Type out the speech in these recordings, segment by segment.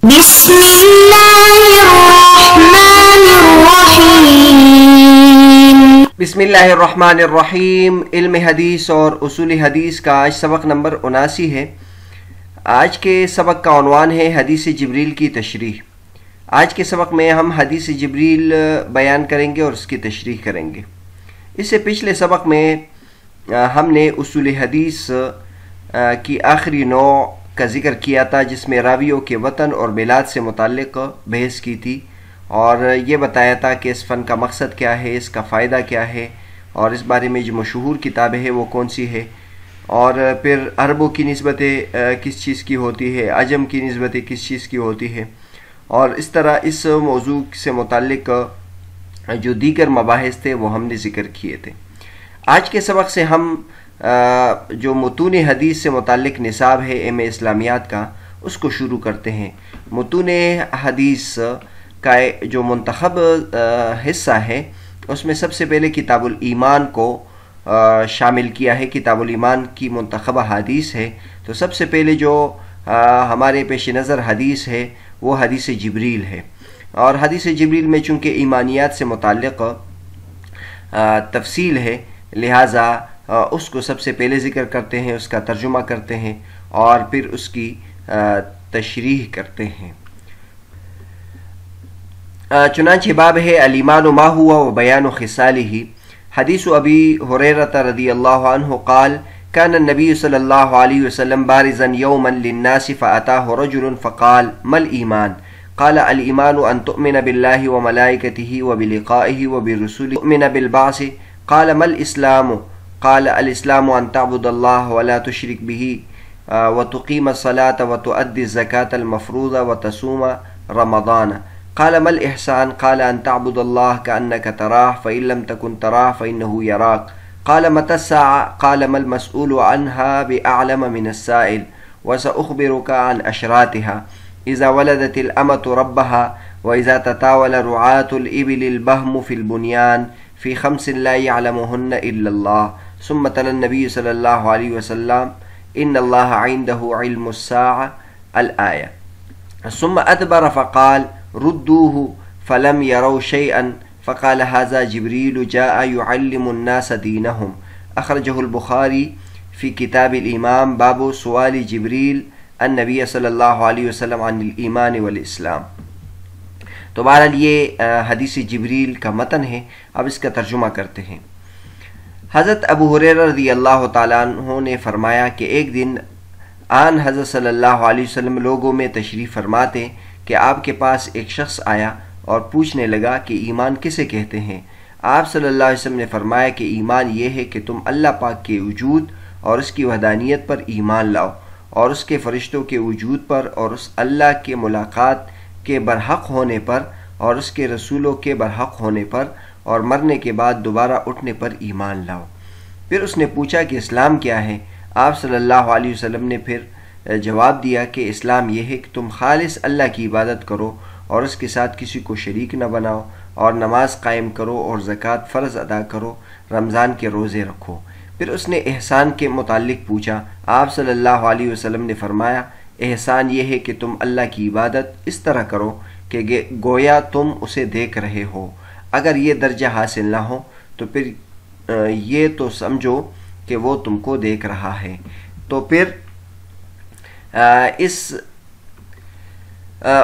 بسم اللہ الرحمن الرحیم۔ بسم اللہ الرحمن الرحیم۔ علم حدیث اور اصول حدیث کا آج سبق نمبر 79 ہے۔ آج کے سبق کا عنوان ہے حدیث جبریل کی تشریح۔ آج کے سبق میں ہم حدیث جبریل بیان کریں گے اور اس کی تشریح کریں گے۔ اس سے پچھلے سبق میں ہم نے اصول حدیث کی آخری نوع کا ذکر کیا تھا، جس میں راویوں کے وطن اور بلاد سے متعلق بحث کی تھی، اور یہ بتایا تھا کہ اس فن کا مقصد کیا ہے، اس کا فائدہ کیا ہے، اور اس بارے میں جو مشہور کتابیں ہیں وہ کون سی ہے، اور پھر عربوں کی نسبتیں کس چیز کی ہوتی ہے، عجم کی نسبتیں کس چیز کی ہوتی ہے، اور اس طرح اس موضوع سے متعلق جو دیگر مباحث تھے وہ ہم نے ذکر کیے تھے۔ آج کے سبق سے ہم جو متون حدیث سے متعلق نصاب ہے علم اسلامیات کا، اس کو شروع کرتے ہیں۔ متون حدیث کا جو منتخب حصہ ہے اس میں سب سے پہلے کتاب الایمان کو شامل کیا ہے۔ کتاب الایمان کی منتخب حدیث ہے، تو سب سے پہلے جو ہمارے پیش نظر حدیث ہے وہ حدیث جبریل ہے، اور حدیث جبریل میں چونکہ ایمانیات سے متعلق تفصیل ہے، لہٰذا اس کو سب سے پہلے ذکر کرتے ہیں، اس کا ترجمہ کرتے ہیں اور پھر اس کی تشریح کرتے ہیں۔ چنانچہ باب ہے الایمان ما ہوا و بیان خصالہ۔ حدیث ابی ہریرہ رضی اللہ عنہ قال كان النبي صلی اللہ علیہ وسلم بارزا یوما للناس فأتاه رجل فقال ما الایمان؟ قال الایمان ان تؤمن بالله وملائکته وبلقائه وبرسله تؤمن بالبعث۔ قال ما الاسلام؟ قال الاسلام ان تعبد الله ولا تشرك به وتقيم الصلاة وتؤدي الزكاة المفروضة وتصوم رمضان۔ قال ما الإحسان؟ قال أن تعبد الله كأنك تراه فإن لم تكن تراه فإنه يراك۔ قال متى الساعة؟ قال ما المسؤول عنها بأعلم من السائل، وسأخبرك عن أشراتها، إذا ولدت الأمة ربها، وإذا تطاول رعاة الإبل البهم في البنيان، في 5 لا يعلمهن إلا الله۔ ثم تلا النبي صلى الله عليه وسلم إن الله عنده علم الساعة الآية، ثم أدبر فقال ردوه فلم يروا شيئا، فقال هذا جبريل جاء يعلم الناس دينهم۔ أخرجه البخاري في كتاب الإمام باب سؤال جبريل النبي صلی اللہ علیہ وسلم عن الإيمان والإسلام۔ تو بہرحال یہ حدیث جبریل کا متن ہے۔ اب اس کا ترجمہ کرتے ہیں۔ حضرت ابو ہریرہ رضی اللہ تعالیٰ عنہ نے فرمایا کہ ایک دن آن حضرت صلی اللہ علیہ وسلم لوگوں میں تشریف فرماتے کہ آپ کے پاس ایک شخص آیا اور پوچھنے لگا کہ ایمان کسے کہتے ہیں؟ آپ صلی اللہ علیہ وسلم نے فرمایا کہ ایمان یہ ہے کہ تم اللہ پاک کے وجود اور اس کی وحدانیت پر ایمان لاؤ، اور اس کے فرشتوں کے وجود پر، اور اس اللہ کے ملاقات کے برحق ہونے پر، اور اس کے رسولوں کے برحق ہونے پر، اور مرنے کے بعد دوبارہ اٹھنے پر ایمان لاؤ۔ پھر اس نے پوچھا کہ اسلام کیا ہے؟ آپ صلی اللہ علیہ وسلم نے پھر جواب دیا کہ اسلام یہ ہے کہ تم خالص اللہ کی عبادت کرو اور اس کے ساتھ کسی کو شریک نہ بناؤ، اور نماز قائم کرو، اور زکوٰۃ فرض ادا کرو، رمضان کے روزے رکھو۔ پھر اس نے احسان کے متعلق پوچھا۔ آپ صلی اللہ علیہ وسلم نے فرمایا احسان یہ ہے کہ تم اللہ کی عبادت اس طرح کرو کہ گویا تم اسے دیکھ رہے ہو۔ اگر یہ درجہ حاصل نہ ہو تو پھر یہ تو سمجھو کہ وہ تم کو دیکھ رہا ہے۔ تو پھر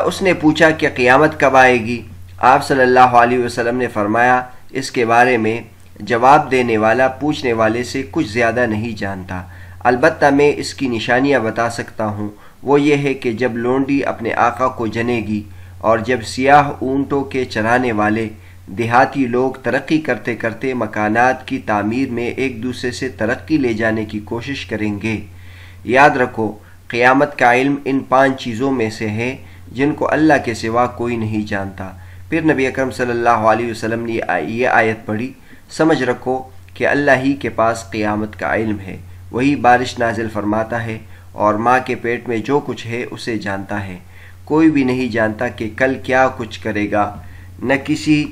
اس نے پوچھا کہ قیامت کب آئے گی؟ آپ صلی اللہ علیہ وسلم نے فرمایا اس کے بارے میں جواب دینے والا پوچھنے والے سے کچھ زیادہ نہیں جانتا، البتہ میں اس کی نشانیاں بتا سکتا ہوں۔ وہ یہ ہے کہ جب لونڈی اپنے آقا کو جنے گی، اور جب سیاہ اونٹوں کے چرانے والے دیہاتی لوگ ترقی کرتے کرتے مکانات کی تعمیر میں ایک دوسرے سے ترقی لے جانے کی کوشش کریں گے۔ یاد رکھو قیامت کا علم ان 5 چیزوں میں سے ہے جن کو اللہ کے سوا کوئی نہیں جانتا۔ پھر نبی اکرم صلی اللہ علیہ وسلم نے یہ آیت پڑھی، سمجھ رکھو کہ اللہ ہی کے پاس قیامت کا علم ہے، وہی بارش نازل فرماتا ہے، اور ماں کے پیٹ میں جو کچھ ہے اسے جانتا ہے۔ کوئی بھی نہیں جانتا کہ کل کیا کچھ کرے گا، نہ کسی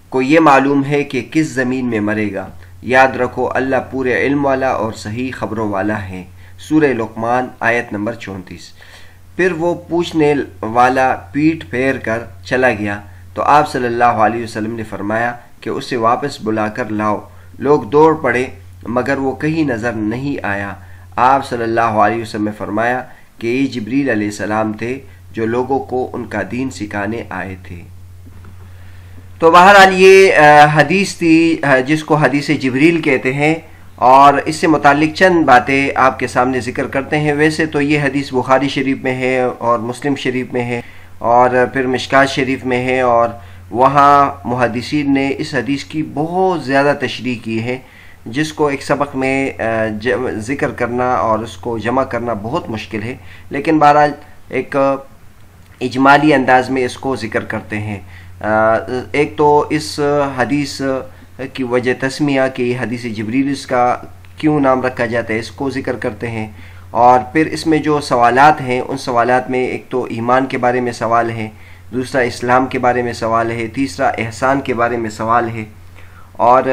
کو یہ معلوم ہے کہ کس زمین میں مرے گا۔ یاد رکھو اللہ پورے علم والا اور صحیح خبروں والا ہے۔ سورہ لقمان آیت نمبر 34۔ پھر وہ پوچھنے والا پیٹھ پھیر کر چلا گیا تو آپ صلی اللہ علیہ وسلم نے فرمایا کہ اسے واپس بلا کر لاؤ۔ لوگ دوڑ پڑے مگر وہ کہیں نظر نہیں آیا۔ آپ صلی اللہ علیہ وسلم نے فرمایا کہ یہ جبریل علیہ السلام تھے جو لوگوں کو ان کا دین سکھانے آئے تھے۔ تو بہرحال یہ حدیث تھی جس کو حدیث جبریل کہتے ہیں، اور اس سے متعلق چند باتیں آپ کے سامنے ذکر کرتے ہیں۔ ویسے تو یہ حدیث بخاری شریف میں ہے اور مسلم شریف میں ہے اور پھر مشکات شریف میں ہے، اور وہاں محدثین نے اس حدیث کی بہت زیادہ تشریح کی ہے، جس کو ایک سبق میں ذکر کرنا اور اس کو جمع کرنا بہت مشکل ہے، لیکن بہرحال ایک اجمالی انداز میں اس کو ذکر کرتے ہیں۔ ایک تو اس حدیث کی وجہ تسمیہ کہ یہ حدیث جبریل اس کا کیوں نام رکھا جاتا ہے اس کو ذکر کرتے ہیں، اور پھر اس میں جو سوالات ہیں ان سوالات میں ایک تو ایمان کے بارے میں سوال ہے، دوسرا اسلام کے بارے میں سوال ہے، تیسرا احسان کے بارے میں سوال ہے، اور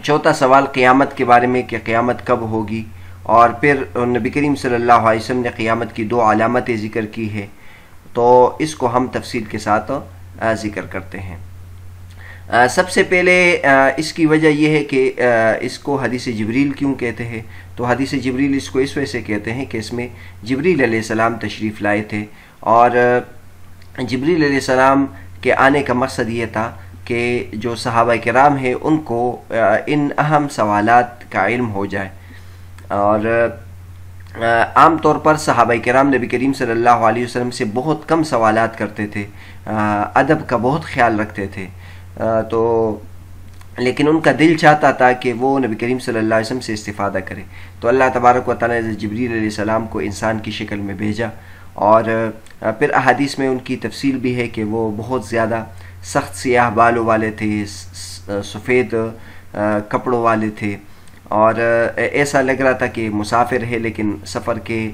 چوتھا سوال قیامت کے بارے میں کہ قیامت کب ہوگی، اور پھر نبی کریم صلی اللہ علیہ وسلم نے قیامت کی 2 علامتیں ذکر کی ہے، تو اس کو ہم تفصیل کے ساتھ ذکر کرتے ہیں۔ سب سے پہلے اس کی وجہ یہ ہے کہ اس کو حدیث جبریل کیوں کہتے ہیں، تو حدیث جبریل اس کو اس وجہ سے کہتے ہیں کہ اس میں جبریل علیہ السلام تشریف لائے تھے، اور جبریل علیہ السلام کے آنے کا مقصد یہ تھا کہ جو صحابہ کرام ہیں ان کو ان اہم سوالات کا علم ہو جائے، اور عام طور پر صحابہ کرام نبی کریم صلی اللہ علیہ وسلم سے بہت کم سوالات کرتے تھے، ادب کا بہت خیال رکھتے تھے، تو لیکن ان کا دل چاہتا تھا کہ وہ نبی کریم صلی اللہ علیہ وسلم سے استفادہ کرے، تو اللہ تبارک و تعالیٰ نے جبریل علیہ السلام کو انسان کی شکل میں بھیجا، اور پھر احادیث میں ان کی تفصیل بھی ہے کہ وہ بہت زیادہ سخت سیاہ بالوں والے تھے، سفید کپڑوں والے تھے، اور ایسا لگ رہا تھا کہ مسافر ہے لیکن سفر کے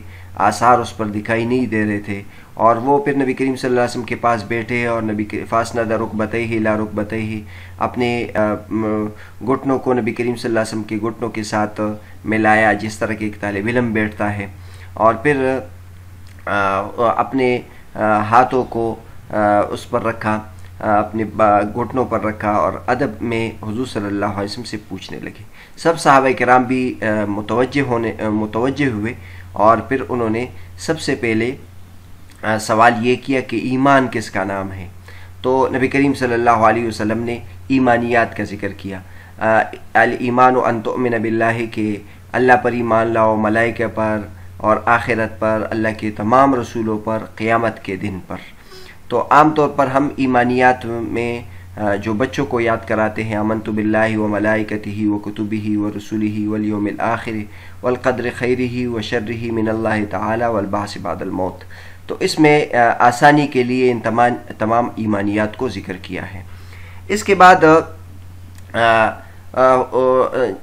آثار اس پر دکھائی نہیں دے رہے تھے، اور وہ پھر نبی کریم صلی اللہ علیہ وسلم کے پاس بیٹھے اور نبی کے فاسند رکبتیہ لا رکبتیہ اپنے گھٹنوں کو نبی کریم صلی اللہ علیہ وسلم کے گھٹنوں کے ساتھ ملایا جس طرح کہ ایک طالب علم بیٹھتا ہے، اور پھر اپنے ہاتھوں کو اس پر رکھا، اپنے گھٹنوں پر رکھا، اور ادب میں حضور صلی اللہ علیہ وسلم سے پوچھنے لگے۔ سب صحابہ کرام بھی متوجہ ہوئے، اور پھر انہوں نے سب سے پہلے سوال یہ کیا کہ ایمان کس کا نام ہے، تو نبی کریم صلی اللہ علیہ وسلم نے ایمانیات کا ذکر کیا۔ الایمان ان تؤمن باللہ کہ اللہ پر ایمان لاؤ، ملائکہ پر اور آخرت پر، اللہ کے تمام رسولوں پر، قیامت کے دن پر۔ تو عام طور پر ہم ایمانیات میں جو بچوں کو یاد کراتے ہیں آمنت باللہ و ملائکتہ و کتبہ و رسولہ والیوم الآخر والقدر خیرہ و شرہ من اللہ تعالی والبعث بعد الموت، تو اس میں آسانی کے لیے ان تمام ایمانیات کو ذکر کیا ہے۔ اس کے بعد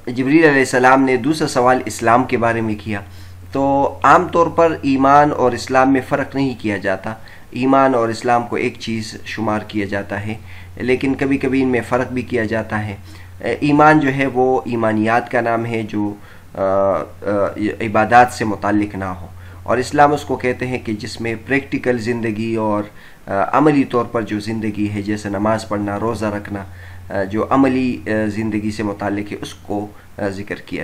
جبریل علیہ السلام نے دوسرا سوال اسلام کے بارے میں کیا، تو عام طور پر ایمان اور اسلام میں فرق نہیں کیا جاتا، ایمان اور اسلام کو ایک چیز شمار کیا جاتا ہے، لیکن کبھی کبھی ان میں فرق بھی کیا جاتا ہے۔ ایمان جو ہے وہ ایمانیات کا نام ہے جو عبادات سے متعلق نہ ہو، اور اسلام اس کو کہتے ہیں کہ جس میں پریکٹیکل زندگی اور عملی طور پر جو زندگی ہے، جیسے نماز پڑھنا، روزہ رکھنا، جو عملی زندگی سے متعلق ہے اس کو ذکر کیا،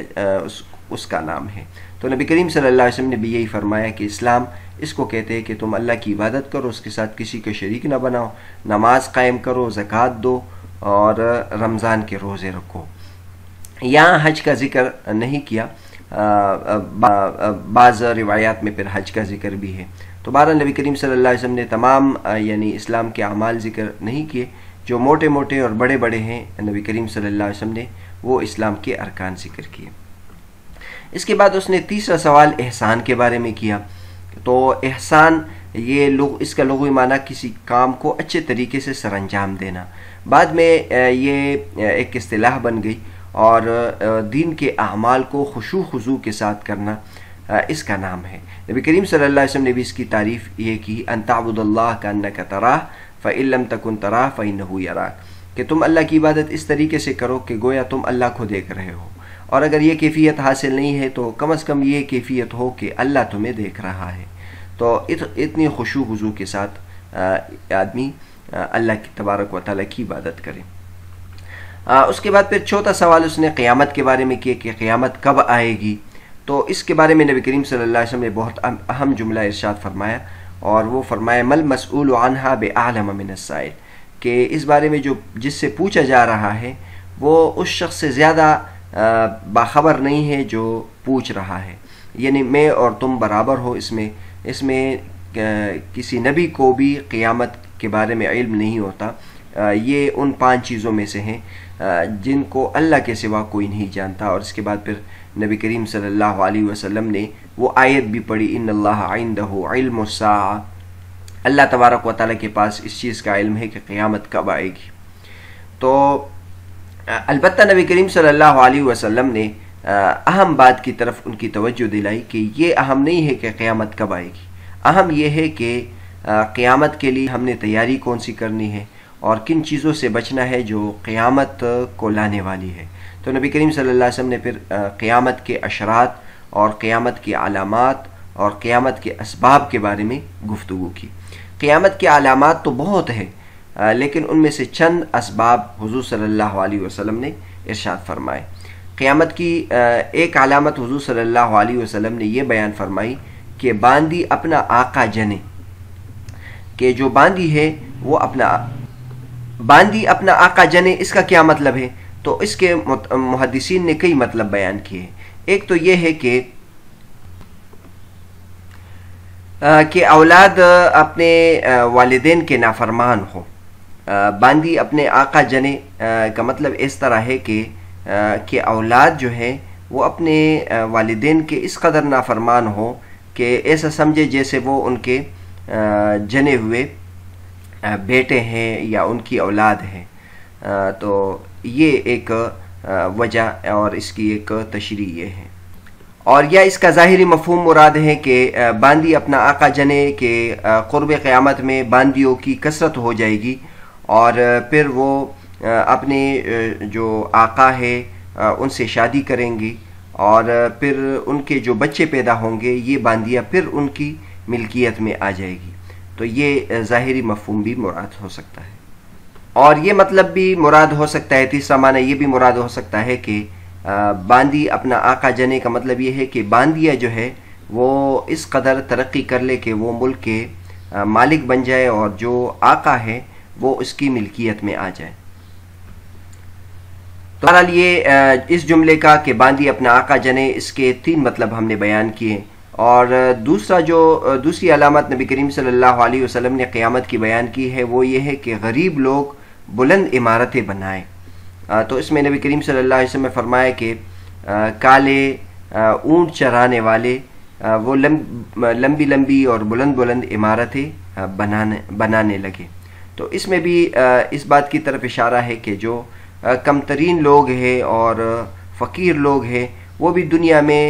اس کا نام ہے۔ تو نبی کریم صلی اللہ علیہ وسلم نے بھی یہی فرمایا کہ اسلام اس کو کہتے ہیں کہ تم اللہ کی عبادت کرو، اس کے ساتھ کسی کو شریک نہ بناؤ، نماز قائم کرو، زکوٰۃ دو، اور رمضان کے روزے رکھو۔ یہاں حج کا ذکر نہیں کیا، بعض روایات میں پھر حج کا ذکر بھی ہے، تو بہرحال نبی کریم صلی اللہ علیہ وسلم نے تمام یعنی اسلام کے اعمال ذکر نہیں کیے، جو موٹے موٹے اور بڑے بڑے ہیں نبی کریم صلی اللہ علیہ وسلم نے وہ اسلام کے ارکان ذکر کیے۔ اس کے بعد اس نے تیسرا سوال احسان کے بارے میں کیا، تو احسان یہ اس کا لغوی معنی کسی کام کو اچھے طریقے سے سر انجام دینا، بعد میں یہ ایک اصطلاح بن گئی، اور دین کے اعمال کو خشوع خضوع کے ساتھ کرنا اس کا نام ہے۔ نبی کریم صلی اللہ علیہ وسلم نے بھی اس کی تعریف یہ کی، ان تعبد اللہ کانک تراہ فإن لم تکن تراہ فإنہ یراک، کہ تم اللہ کی عبادت اس طریقے سے کرو کہ گویا تم اللہ کو دیکھ رہے ہو، اور اگر یہ کیفیت حاصل نہیں ہے تو کم از کم یہ کیفیت ہو کہ اللہ تمہیں دیکھ رہا ہے۔ تو اتنی خشوع خضوع کے ساتھ آدمی اللہ کی تبارک و تعالیٰ کی عبادت کرے۔ اس کے بعد پھر چوتھا سوال اس نے قیامت کے بارے میں کیا کہ قیامت کب آئے گی۔ تو اس کے بارے میں نبی کریم صلی اللہ علیہ وسلم نے بہت اہم جملہ ارشاد فرمایا، اور وہ فرمایا مل مسئول عنہا بأعلم من السائل، کہ اس بارے میں جس سے پوچھا جا رہا ہے وہ اس شخص سے زیادہ باخبر نہیں ہے جو پوچھ رہا ہے۔ یعنی میں اور تم برابر ہو اس میں کسی نبی کو بھی قیامت کے بارے میں علم نہیں ہوتا۔ یہ ان 5 چیزوں میں سے ہیں جن کو اللہ کے سوا کوئی نہیں جانتا۔ اور اس کے بعد پھر نبی کریم صلی اللہ علیہ وسلم نے وہ آیت بھی پڑھی، ان اللہ عندہ علم الساعہ، اللہ تبارک و تعالیٰ کے پاس اس چیز کا علم ہے کہ قیامت کب آئے گی۔ تو البتہ نبی کریم صلی اللہ علیہ وسلم نے اہم بات کی طرف ان کی توجہ دلائی کہ یہ اہم نہیں ہے کہ قیامت کب آئے گی، اہم یہ ہے کہ قیامت کے لیے ہم نے تیاری کون سی کرنی ہے اور کن چیزوں سے بچنا ہے جو قیامت کو لانے والی ہے۔ تو نبی کریم صلی اللہ علیہ وسلم نے پھر قیامت کے اشرات اور قیامت کی علامات اور قیامت کے اسباب کے بارے میں گفتگو کی۔ قیامت کی علامات تو بہت ہیں، لیکن ان میں سے چند اسباب حضور صلی اللہ علیہ وسلم نے ارشاد فرمائے۔ قیامت کی ایک علامت حضور صلی اللہ علیہ وسلم نے یہ بیان فرمائی کہ باندی اپنا آقا جنے، کہ جو باندی ہے وہ باندی اپنا آقا جنے، اس کا کیا مطلب ہے؟ تو اس کے محدثین نے کئی مطلب بیان کیے ہیں۔ ایک تو یہ ہے کہ اولاد اپنے والدین کے نافرمان ہو۔ باندی اپنے آقا جنے کا مطلب اس طرح ہے کہ اولاد جو ہے وہ اپنے والدین کے اس قدر نافرمان ہو کہ ایسا سمجھے جیسے وہ ان کے جنے ہوئے بیٹے ہیں یا ان کی اولاد ہے۔ تو یہ ایک وجہ اور اس کی ایک تشریح یہ ہے۔ اور یا اس کا ظاہری مفہوم مراد ہے کہ باندی اپنا آقا جنے کہ قرب قیامت میں باندیوں کی کثرت ہو جائے گی، اور پھر وہ اپنے جو آقا ہے ان سے شادی کریں گی، اور پھر ان کے جو بچے پیدا ہوں گے یہ باندیاں پھر ان کی ملکیت میں آ جائے گی۔ تو یہ ظاہری مفہوم بھی مراد ہو سکتا ہے، اور یہ مطلب بھی مراد ہو سکتا ہے، تیسرا معنی یہ بھی مراد ہو سکتا ہے کہ باندی اپنا آقا جنے کا مطلب یہ ہے کہ باندیا جو ہے وہ اس قدر ترقی کر لے کہ وہ ملک کے مالک بن جائے، اور جو آقا ہے وہ اس کی ملکیت میں آ جائے۔ تو بہرحال یہ اس جملے کا کہ باندی اپنا آقا جنے، اس کے 3 مطلب ہم نے بیان کیے۔ اور دوسری علامت نبی کریم صلی اللہ علیہ وسلم نے قیامت کی بیان کی ہے وہ یہ ہے کہ غریب لوگ بلند عمارتیں بنائیں۔ تو اس میں نبی کریم صلی اللہ علیہ وسلم نے فرمایا کہ کالے اونٹ چرانے والے وہ لمبی لمبی اور بلند بلند عمارتیں بنانے لگے۔ تو اس میں بھی اس بات کی طرف اشارہ ہے کہ جو کم ترین لوگ ہیں اور فقیر لوگ ہیں وہ بھی دنیا میں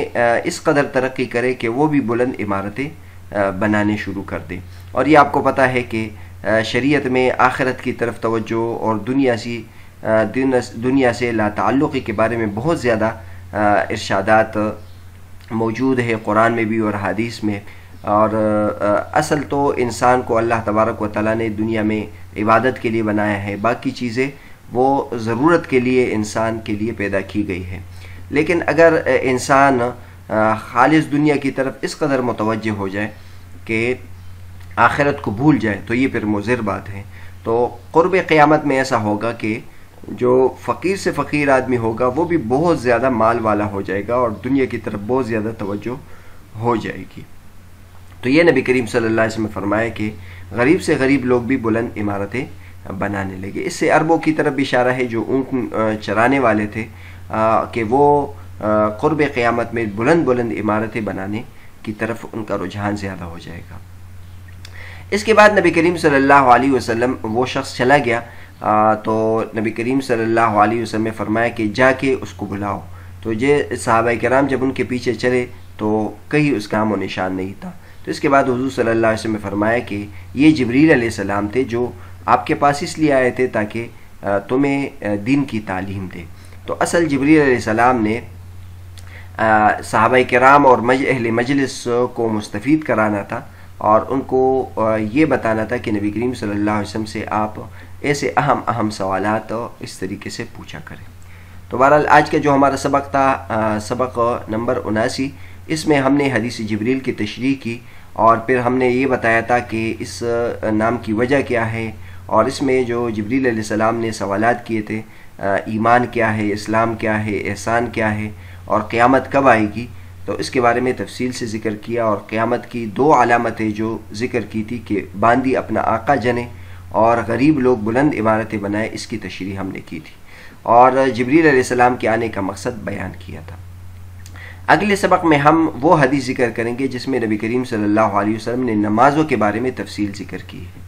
اس قدر ترقی کرے کہ وہ بھی بلند عمارتیں بنانے شروع کر دیں۔ اور یہ آپ کو پتہ ہے کہ شریعت میں آخرت کی طرف توجہ اور دنیا سے لا تعلقی کے بارے میں بہت زیادہ ارشادات موجود ہے قرآن میں بھی اور حدیث میں۔ اور اصل تو انسان کو اللہ تبارک و تعالیٰ نے دنیا میں عبادت کے لیے بنایا ہے، باقی چیزیں وہ ضرورت کے لیے انسان کے لیے پیدا کی گئی ہے۔ لیکن اگر انسان خالص دنیا کی طرف اس قدر متوجہ ہو جائے کہ آخرت کو بھول جائے تو یہ پھر مضر بات ہے۔ تو قرب قیامت میں ایسا ہوگا کہ جو فقیر سے فقیر آدمی ہوگا وہ بھی بہت زیادہ مال والا ہو جائے گا اور دنیا کی طرف بہت زیادہ توجہ ہو جائے گی۔ تو یہ نبی کریم صلی اللہ علیہ وسلم نے فرمایا کہ غریب سے غریب لوگ بھی بلند عمارتیں بنانے لگے۔ اس سے عربوں کی طرف بھی اشارہ ہے جو اونٹ چرانے والے تھے کہ وہ قرب قیامت میں بلند بلند عمارتیں بنانے کی طرف ان کا رجحان زیادہ ہو جائے گا۔ اس کے بعد نبی کریم صلی اللہ علیہ وسلم وہ شخص چلا گیا تو نبی کریم صلی اللہ علیہ وسلم نے فرمایا کہ جا کے اس کو بلاؤ۔ تو یہ صحابہ کرام جب ان کے پیچھے چلے تو کہیں اس کا نام و نشان نہیں تھا۔ تو اس کے بعد حضور صلی اللہ علیہ وسلم نے فرمایا کہ یہ جبریل علیہ السلام تھے جو آپ کے پاس اس لیے آئے تھے تاکہ تمہیں دین کی تعلیم دے۔ تو اصل جبریل علیہ السلام نے صحابہ کرام اور اہل مجلس کو مستفید کرانا تھا، اور ان کو یہ بتانا تھا کہ نبی کریم صلی اللہ علیہ وسلم سے آپ ایسے اہم سوالات اس طریقے سے پوچھا کریں۔ تو بہرحال آج کا جو ہمارا سبق تھا سبق نمبر 79، اس میں ہم نے حدیث جبریل کی تشریح کی، اور پھر ہم نے یہ بتایا تھا کہ اس نام کی وجہ کیا ہے، اور اس میں جو جبریل علیہ السلام نے سوالات کیے تھے، ایمان کیا ہے، اسلام کیا ہے، احسان کیا ہے، اور قیامت کب آئے گی، تو اس کے بارے میں تفصیل سے ذکر کیا، اور قیامت کی 2 علامتیں جو ذکر کی تھی کہ باندی اپنا آقا جنے اور غریب لوگ بلند عمارتیں بنائے، اس کی تشریح ہم نے کی تھی، اور جبریل علیہ السلام کے آنے کا مقصد بیان کیا تھا۔ اگلے سبق میں ہم وہ حدیث ذکر کریں گے جس میں نبی کریم صلی اللہ علیہ وسلم نے نمازوں کے بارے میں تفصیل ذکر کی ہے۔